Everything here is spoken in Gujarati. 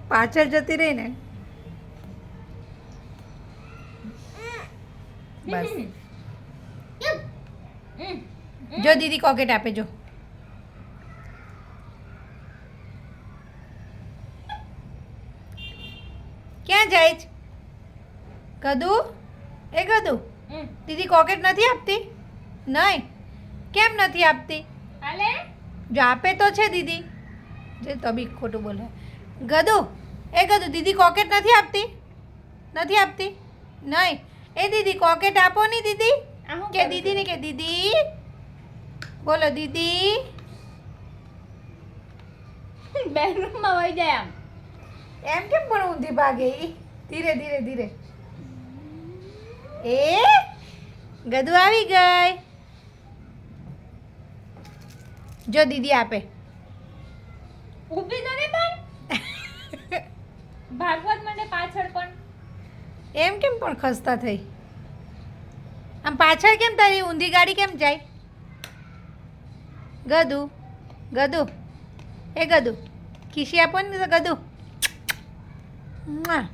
પાછળ જતી રહી ને બસ જો દીદી કોકેટ આપે જો ક્યાં જાય છે ગદુ એ ગદુ દીદી કોકેટ નથી આપતી નહીં કેમ નથી આપતી જો આપે તો છે દીદી જે તો બી ખોટું બોલે ગદુ એ ગદુ દીદી કોકેટ નથી આપતી નથી આપતી નહીં એ દીદી કોકેટ આપો ની દીદી કે દીદી ને કે દીદી બોલો દીદી બેડરૂમમાં વહી જાય આમ એમ કેમ પણ ઊંધી ભાગે ઈ ધીરે ધીરે ધીરે એ ગદુ આવી ગઈ જો દીદી આપે ઊભી તો નહીં પણ ભાગવત માટે પાછળ પણ એમ કેમ પણ ખસતા થઈ આમ પાછળ કેમ તારી ઊંધી ગાડી કેમ જાય ગદુ ગદુ એ ગદુ ખીસી આપો ને તો ગદુ મુઆ.